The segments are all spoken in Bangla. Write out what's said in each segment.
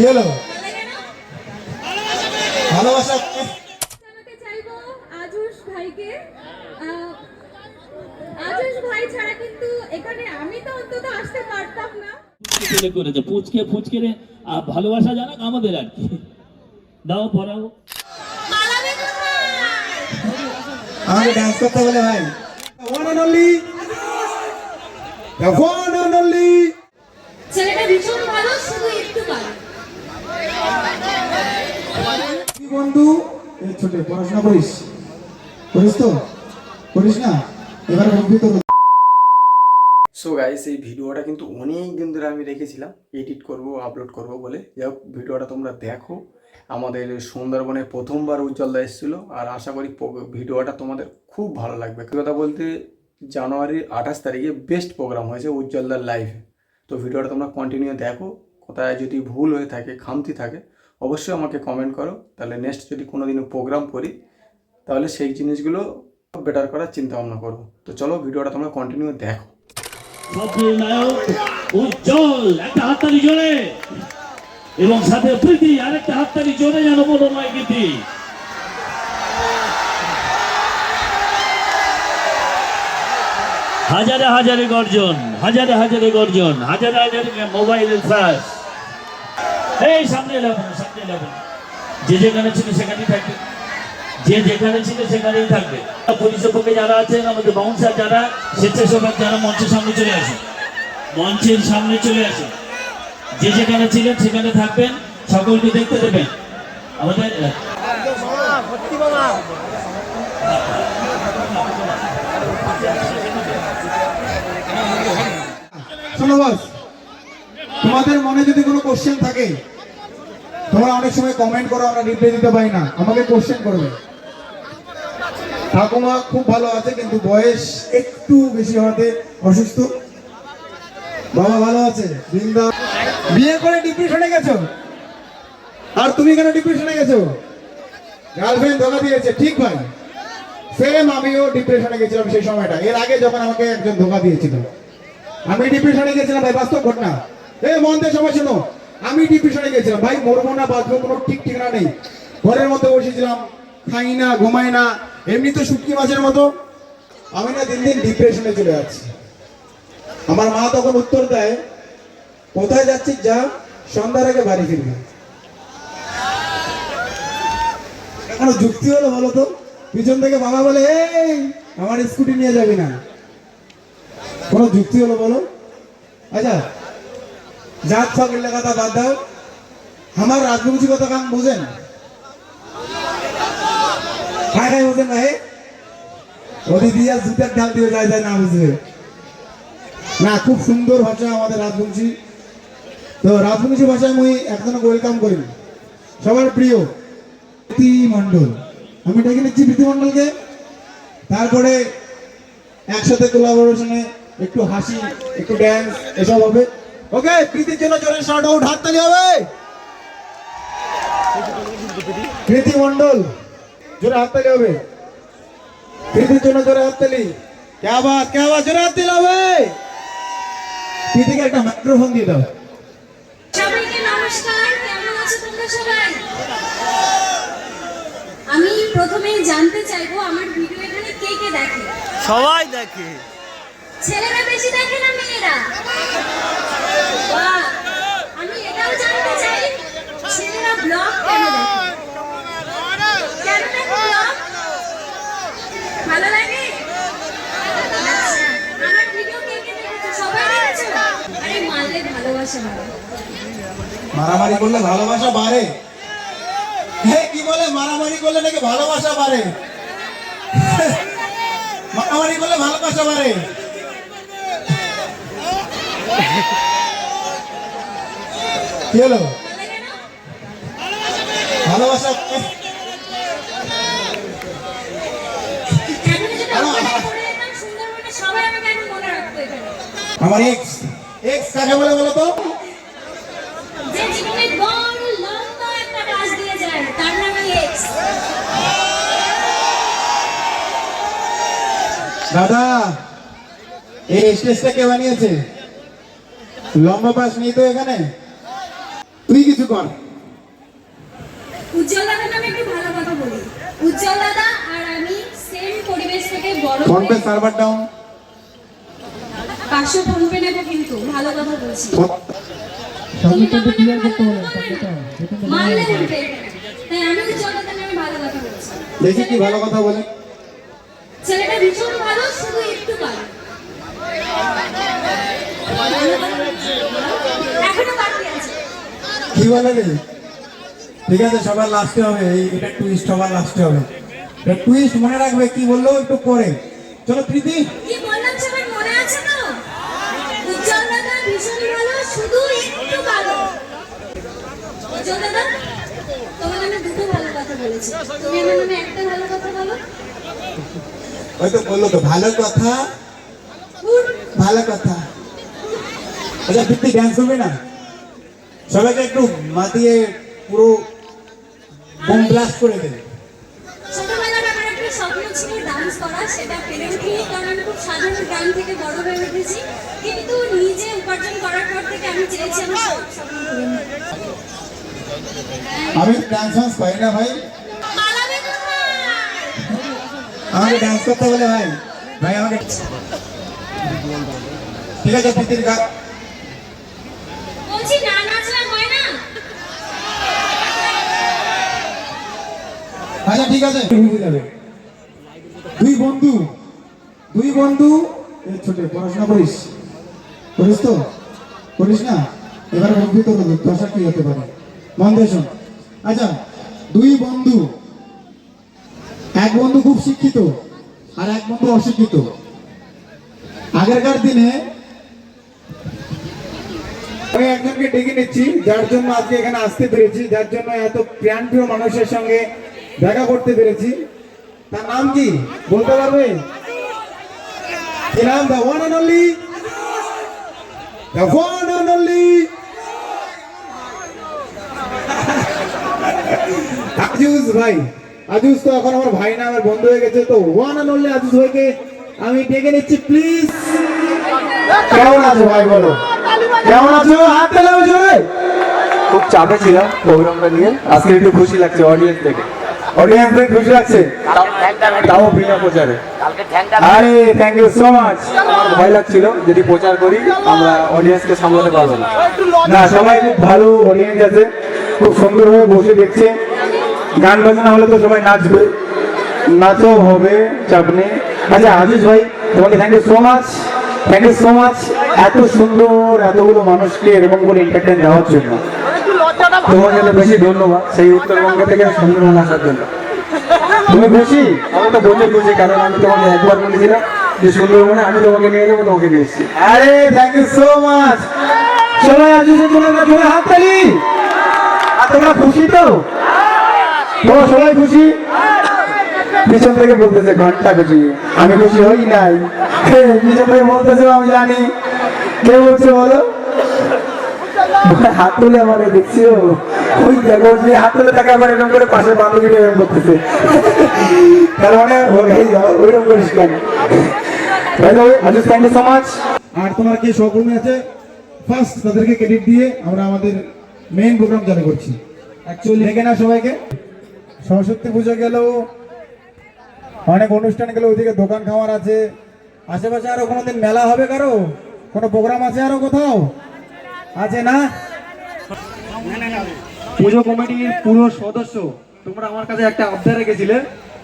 কি হলো? ভালোবাসা জানাতে চাইবো আজুশ ভাইকে। আজুশ ভাই ছাড়া কিন্তু এখানে আমি তো অন্তত আসতে পারতাম না। করেছে পুচকে ফুচকে রে ভালোবাসা জানাক আমাদের আর কি। দাও পড়াও। আমাকে ডান্স করতে বলে ভাই। One and only one and only ছেলেটা ভীষণ ভালো, শুধু একটু ভালো। বন্ধু এই ছোট পড়াশোনা করিস তো করিস না এবার বন্ধু তো। সো গাইস, এই ভিডিওটা কিন্তু অনেক দিন ধরে আমি রেখেছিলাম এডিট করব আপলোড করব বলে। যাই হোক, ভিডিওটা তোমরা দেখো। আমাদের সুন্দরবনে প্রথমবার উজ্জ্বলদা এসেছিলো, আর আশা করি ভিডিওটা তোমাদের খুব ভালো লাগবে। কথা বলতে জানুয়ারির 28 তারিখে বেস্ট প্রোগ্রাম হয়েছে উজ্জ্বলদার লাইভে। তো ভিডিওটা তোমরা কন্টিনিউ দেখো। কোথায় যদি ভুল হয়ে থাকে, খামতি থাকে, অবশ্যই আমাকে কমেন্ট করো। তাহলে নেক্সট যদি কোনো দিনও প্রোগ্রাম করি তাহলে সেই জিনিসগুলো বেটার করার চিন্তা ভাবনা করবো। তো চলো ভিডিওটা তোমরা কন্টিনিউ দেখো। নায়ক উজ্জ্বল একটা হাততালি জোরে, এবং সাথে প্রীতি আরেকটা হাততালি জোরে যেন বলো নয় গীতি। হাজারে হাজারে গর্জন, হাজারে হাজারে গর্জন, হাজারে হাজারে মোবাইলের ফ্ল্যাশ। এই সামনে এলাম, সামনে এলাম। যে যেখানে ছিল সেখানেই থাকবে, যে যেখানে ছিল সেখানেই থাকবে। পুলিশের পক্ষে যারা আছেন, আমাদের বাউন্সার যারা, স্বেচ্ছাসেবক যারা, মঞ্চের সামনে চলে আসেন, মঞ্চের সামনে চলে আসেন। যে যেখানে ছিলেন সেখানে থাকবেন, সকলকে দেখতে দেবেন। আমাদের শোনো বস, তোমাদের মনে যদি কোনো কোশ্চেন থাকে তোমরা অনেক সময় কমেন্ট করো, আমরা রিপ্লাই দিতে পারি না, আমাকে কোশ্চেন করবে। ঠাকুমা খুব ভালো আছে কিন্তু বয়স একটু বেশি হওয়াতে অসুস্থ। বাবা ভালো আছে। বৃন্দা বিয়ে করে ডিপ্রেশনে গেছো, আর তুমি কেন ডিপ্রেশনে গেছো? গার্লফ্রেন্ড ধোকা দিয়েছে, ঠিক ভাই। সেম আমিও ডিপ্রেশনে গেছিলাম সেই সময়টা, এর আগে যখন আমাকে একজন ধোকা দিয়েছিল। আমি ডিপ্রেশনে গেছিলাম ভাই, বাস্তব ঘটনা। মন দিয়ে সবাই শোনো, আমি ডিপ্রেশনে গেছিলাম ভাই, মরবো না বাঁচবো কোনো ঠিক ঠিকানা নেই। ঘরের মধ্যে বসেছিলাম, খাই না, ঘুমাই না, এমনি তো শুটকি মাছের মতো। আমি না দিন দিন ডিপ্রেশনে চলে যাচ্ছি। আমার মা তখন উত্তর দেয়, কোথায় যাচ্ছিস যা, সন্ধ্যার আগে বাড়ি ফিরবি। কোনো যুক্তি হলো বলো তো? পিছন থেকে বাবা বলে, এই আমার স্কুটি নিয়ে যাবি না। কোনো যুক্তি হলো বলো? আচ্ছা, জাত ফাঁকের কথা বাদ দাও, আমার রাজবংশী কথা কাম বুঝেন? খায় বোঝেন না? ওদি দিয়া জুতার ঢাল দিয়ে যায় যায় না বুঝবে না। খুব সুন্দর ভাষা আমাদের রাজবংশী। তো রাজবংশী ভাষায় মুই একজন ওয়েলকাম করি সবার প্রিয় প্রীতি মণ্ডল। আমি ডেকে নিচ্ছি প্রীতি মণ্ডলকে। তারপরে একসাথে কোলাবোরেশনে একটু হাসি, একটু ড্যান্স, এসব হবে। ওকে, প্রীতির জন্য জোরে শর্ট আউট, হাততালি হবে। প্রীতি মণ্ডল, জোরে হাততালি হবে। প্রীতির জন্য জোরে হাততালি। क्या बात, জোরে হাততালি হবে। প্রীতিকে একটা মাইক্রোফোন দিয়ে দাও। সবাইকে নমস্কার, কেমন আছো তোমরা সবাই? আমি প্রথমেই জানতে চাইবো আমার ভিডিও এখানে কে কে দেখে? সবাই দেখে। ছেলেরা বেশি দেখে না মেয়েরা? বাহ! আমি এটাও জানতে চাই, ছেলেরা ব্লগ কেন দেখে? কেন দেখে ব্লগ? ভালো লাগে? আচ্ছা, আমার ভিডিও কে কে দেখেছো? সবাই দেখেছো? আরে মারলে ভালোবাসা বাড়ে। মারামারি করলে ভালোবাসা বাড়ে? কি বলে, মারামারি করলে নাকি ভালোবাসা বাড়ে? মারামারি করলে ভালোবাসা বাড়ে? কি হলো? ভালোবাসা আমার এক্স কাকে বলে বলো তো? যে জীবনে বড় লম্বা একটা কাজ দিয়ে যায় তার নামই এক্স। দাদা, এই স্টেজটা কে বানিয়েছে? লম্বা পাস নেই তো এখানে? তুই কিছু কর। উজ্জ্বল দাদার নামে একটু ভালো কথা বলি। উজ্জ্বল দাদা আর আমি সেম পরিবেশ থেকে বড় ফোন পে হয়ে সার্ভার ডাউন। 500 ফোন পে নেবো, কিন্তু ভালো কথা বলছি। তুমি তো আমাকে মারলে উঠবে, তাই আমি উজ্জ্বল দাদার নামে ভালো কথা বলছি। দেখি কি ভালো কথা বলে। ছেলেটা ভীষণ ভালো, শুধু একটু কালো। এখনো বাকি আছে। কি বলে রে? ঠিক আছে, সবার লাস্টে হবে, এটা টুইস্ট সবার লাস্টে হবে। এটা টুইস্ট মনে রাখবে, কি বললো একটু পরে। চলো প্রীতি। কি বললাম সবার মনে আছে তো? উজ্জ্বল দাদা ভীষণ ভালো, শুধু একটু কালো। উজ্জ্বল দাদা, তোমার নামে দুটো ভালো কথা বলেছি, তুমি আমার নামে একটা ভালো কথা বলো। হয়তো বললো তো ভালো কথা, ভালো কথা। আচ্ছা প্রীতি, ড্যান্স হবে না? সবাইকে একটু মাতিয়ে পুরো বোম ব্লাস্ট করে দেবে। ছোটবেলায় আমার একটা স্বপ্ন ছিল ডান্স করা, সেটা পেরে উঠিনি, কারণ আমি খুব সাধারণ গ্রাম থেকে বড় হয়ে উঠেছি। কিন্তু নিজে উপার্জন করার পর থেকে আমি চেয়েছি আমার সব স্বপ্ন পূরণ হোক। আমি ডান্স ফান্স পাই না ভাই, পালাবে কোথায়? আমাকে ডান্স করতে বলে ভাই। ভাই আমাকে ঠিক আছে প্রীতির গান। বলছি না নাচলে হয় না। আচ্ছা ঠিক আছে, বুঝে যাবে। দুই বন্ধু এই ছোট পড়াশোনা করিস? করিস তো? করিস না? এবার বন্ধু তো দশা কি হতে পারে, মন দিয়ে শোন। আচ্ছা, দুই বন্ধু, এক বন্ধু খুব শিক্ষিত আর এক বন্ধু অশিক্ষিত। আগেরকার দিনে আমি একজনকে ডেকে নিচ্ছি, যার জন্য আজকে এখানে আসতে পেরেছি, যার জন্য এত প্রাণপ্রিয় মানুষের সঙ্গে দেখা করতে পেরেছি। তার নাম কি বলতে পারবে? কি নাম? The one and only, the one and only Azuz ভাই। আজুজ তো এখন আমার ভাই না, আমার বন্ধু হয়ে গেছে। তো ওয়ান অ্যান্ড অনলি আজুজ ভাইকে আমি ডেকে নিচ্ছি, প্লিজ। কেমন আছো ভাই, বলো কেমন আছো? হাত তালাও জোরে। খুব চাপে ছিলাম প্রোগ্রামটা নিয়ে, আজকে একটু খুশি লাগছে অডিয়েন্স থেকে। অডিয়েন্স খুশি লাগছে, তাও বিনা প্রচারে। আরে থ্যাংক ইউ সো মাচ। আমার ভয় লাগছিল যদি প্রচার করি আমরা অডিয়েন্সকে সামলাতে পারবো না। না, সবাই খুব ভালো অডিয়েন্স আছে, খুব সুন্দরভাবে বসে দেখছে। গান বাজনা হলে তো সবাই নাচবে, নাচও হবে, চাপ নেই। আচ্ছা আজিজ ভাই, তোমাকে thank you so much, thank you so much এত সুন্দর এতগুলো মানুষকে এরকম করে এন্টারটেইন দেওয়ার জন্য। তোমাকে তো বেশি ধন্যবাদ সেই উত্তরবঙ্গ থেকে সুন্দরবন আসার জন্য। তুমি খুশি? আমি তো বলতে খুশি, কারণ আমি তোমাকে একবার বলেছিলাম যে সুন্দরবনে আমি তোমাকে নিয়ে যাবো, তোমাকে নিয়ে এসেছি। আরে থ্যাংক ইউ সো মাচ। সবাই আজিজের জন্য জোরে হাততালি। আর তোমরা খুশি তো? তোমরা সবাই খুশি? পিছন থেকে বলতেছে ঘন্টা খুশি, আমি খুশি হই নাই। পিছন থেকে বলতেছে আমি জানি। কে বলছে বলো? হাত তুলে আমাকে দেখছি, ওই দেখো যে হাত তুলে তাকে আবার এরকম করে পাশে বান্ধবীটা এরকম করতেছে। তার মানে ওইরকম করিস কেন? Aziz thank you so much. আর তোমার কি সহকর্মী আছে, ফার্স্ট তাদেরকে ক্রেডিট দিয়ে আমরা আমাদের মেইন প্রোগ্রাম চালু করছি। অ্যাকচুয়ালি দেখে না সবাইকে, সরস্বতী পুজো গেল, অনেক অনুষ্ঠান গেল, ওইদিকে দোকান খাওয়ার আছে, আশেপাশে আরো কোনোদিন মেলা হবে, কারো কোনো প্রোগ্রাম আছে আরো কোথাও আছে না? পুজো কমিটির পুরো সদস্য তোমরা আমার কাছে একটা আবদার রেখেছিলে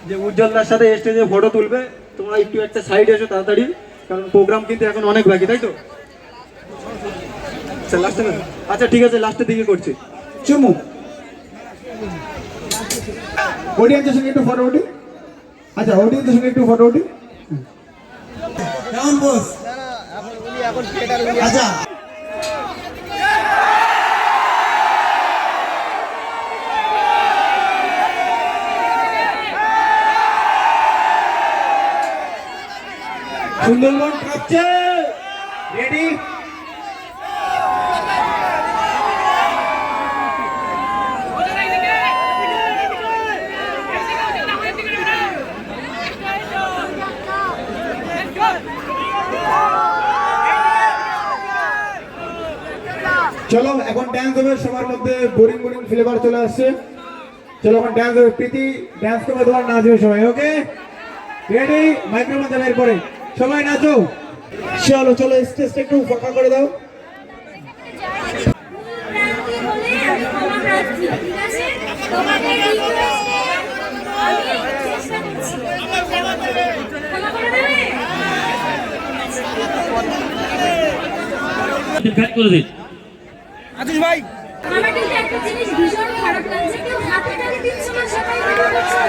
যে উজ্জ্বলদার সাথে স্টেজে ফটো তুলবে, তোমরা একটু একটা সাইড এসো তাড়াতাড়ি, কারণ প্রোগ্রাম কিন্তু এখন অনেক বাকি, তাই তো? লাস্টে, আচ্ছা ঠিক আছে, লাস্টের দিকে করছি। চুমু অডিয়েন্সের সঙ্গে একটু ফটো উঠি। আচ্ছা অডিয়েন্সের সঙ্গে একটু ফটো উঠি। কেমন বস? আচ্ছা সুন্দরবন কাঁপছে, রেডি? চলো এখন ড্যান্স হবে, সবার মধ্যে বোরিং বোরিং ফ্লেভার চলে আসছে। চলো এখন ড্যান্স হবে, প্রীতি ড্যান্স করবে, তোমার নাচবে সবাই। Okay ready? মাইক্রোফোন যাবে এরপরে, সবাই নাচো। চলো চলো, স্টেজটা একটু ফাঁকা করে দাও। প্রার্থী বলে আমি ক্ষমা প্রার্থী, ঠিক আছে? তোমাদের রিকোয়েস্টে আমি চেষ্টা করছি। ক্ষমা করে দেবে? ফ্যান করে দিন। আমার কিন্তু একটা জিনিস ভীষণ খারাপ লাগছে, কেউ হাতে তালি দিচ্ছে না, সবাই ভিডিও করছে।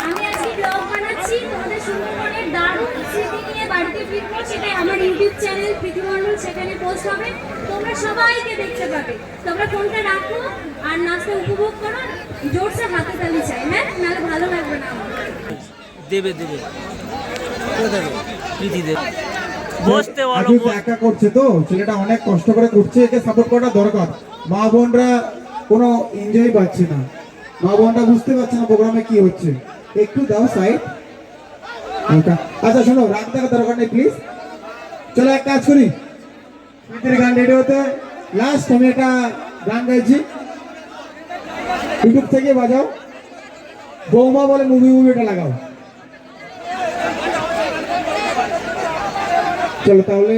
আমি আজকে ব্লগ বানাচ্ছি তোমাদের সুন্দরবনের দারুণ স্মৃতি নিয়ে বাড়িতে ফিরবো, সেটা আমার ইউটিউব চ্যানেল প্রীতিমণ্ডল, সেখানে পোস্ট হবে, তোমরা সবাইকে দেখতে পাবে। তোমরা ফোনটা রাখো আর নাচটা উপভোগ করো, জোরসে হাতে তালি চাই, হ্যাঁ, নাহলে ভালো লাগবে না আমার। দেবে দেবে কে দেবে? প্রীতি দেবে। বসতে বলো, আজকে একা করছে তো, ছেলেটা অনেক কষ্ট করে করছে, একে সাপোর্ট করাটা দরকার। মা বোনরা কোনো এনজয় পাচ্ছে না, মা বোনরা বুঝতে পারছে না প্রোগ্রামে কি হচ্ছে। একটু দাও সাইড। আচ্ছা শোনো, রাগ দেখার দরকার নেই প্লিজ। চলো এক কাজ করি, প্রীতির গান রেডি হতে লাস্ট আমি একটা গান গাইছি, ইউটিউব থেকে বাজাও, বৌমা বলে মুভিটা লাগাও। চলো তাহলে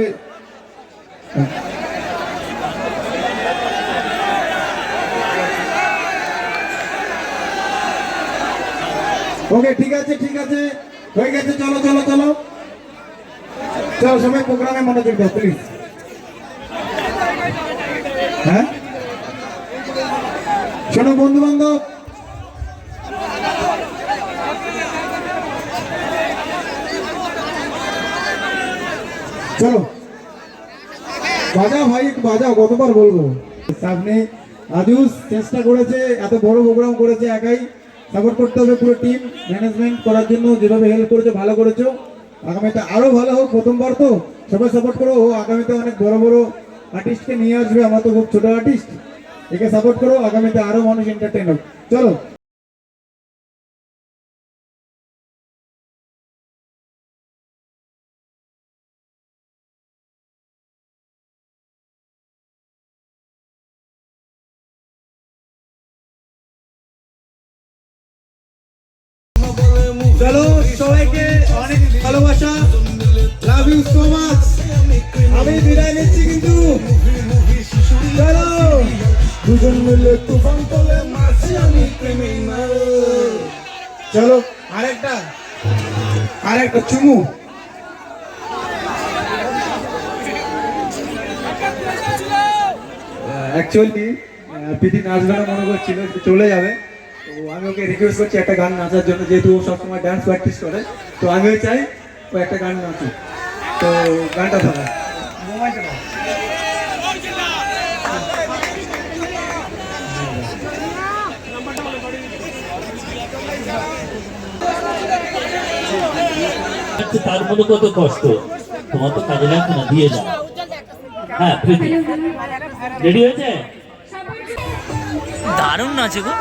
ওকে, ঠিক আছে ঠিক আছে, হয়ে গেছে। চলো চলো চলো চলো, সবাই প্রোগ্রামে মনোযোগ দাও প্লিজ। হ্যাঁ শোনো বন্ধু বান্ধব, চলো বাজাও ভাই, একটু বাজাও, কতবার বলবো। সামনে আজুস চেষ্টা করেছে, এত বড় প্রোগ্রাম করেছে, একাই সাপোর্ট করতে হবে পুরো টিম ম্যানেজমেন্ট করার জন্য, যেভাবে হেল্প করেছো ভালো করেছো। আগামীতে আরো ভালো হোক, প্রথমবার তো সবাই সাপোর্ট করো। ও আগামীতে অনেক বড় বড় আর্টিস্টকে নিয়ে আসবে, আমরা তো খুব ছোট আর্টিস্ট, একে সাপোর্ট করো, আগামীতে আরো মানুষ এন্টারটেইন হোক। চলো চলো, সবাইকে অনেক ভালোবাসা, লাভ ইউ সো মাচ। আমি বিদায় নিচ্ছি কিন্তু, চলো দুজন মিলে তুফান তোলে, মাছি আমি ক্রিমিনাল। চলো আরেকটা চুমু। অ্যাকচুয়ালি প্রীতি নাচবে না মনে করছিল, চলে যাবে, তো আমি ওকে রিকোয়েস্ট করছি একটা গান নাচার জন্য, যেহেতু ও সবসময় ডান্স প্র্যাকটিস করে, তো আমিও চাই ও একটা গান নাচুক। তো গানটা ধরো, মোবাইলটা দাও। তার মধ্যে কত কষ্ট, তোমার তো কাজে লাগবে না, দিয়ে যাও। হ্যাঁ প্রীতি রেডি হয়েছে? দারুণ নাচে গো।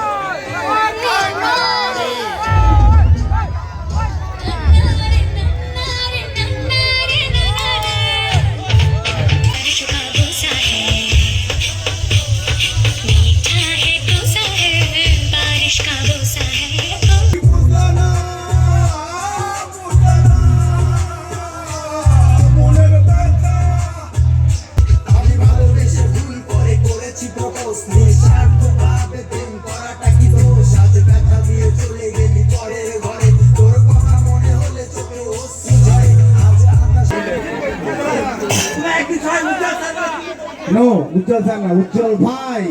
নো উজ্জ্বল স্যার না, উজ্জ্বল ভাই,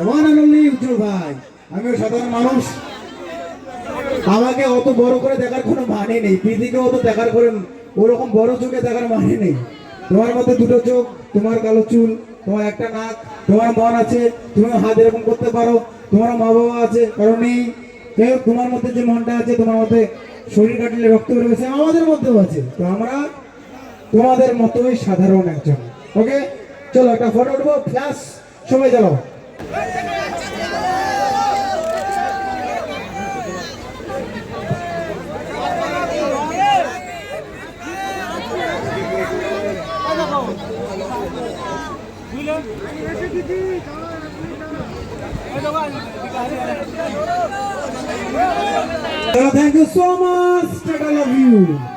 ওয়ান এন্ড অনলি উজ্জ্বল ভাই। আমিও সাধারণ মানুষ, আমাকে অত বড় করে দেখার কোনো মানে নেই, প্রীতিকে অত দেখার করে ওরকম বড় চোখে দেখার মানে নেই। তোমার মধ্যে দুটো চোখ, তোমার কালো চুল, তোমার একটা নাক, তোমার মন আছে, তুমি হাত এরকম করতে পারো, তোমার মা বাবা আছে, কারণ নেই। তোমার মধ্যে যে মনটা আছে, তোমার মধ্যে শরীর কাটলে রক্ত বেরোছে, আমাদের মধ্যেও আছে। তো আমরা তোমাদের মতোই সাধারণ একজন। ওকে চলো একটা ফটো উঠবো, ফ্ল্যাশ সবাই চলো। Thank you so much. I love you.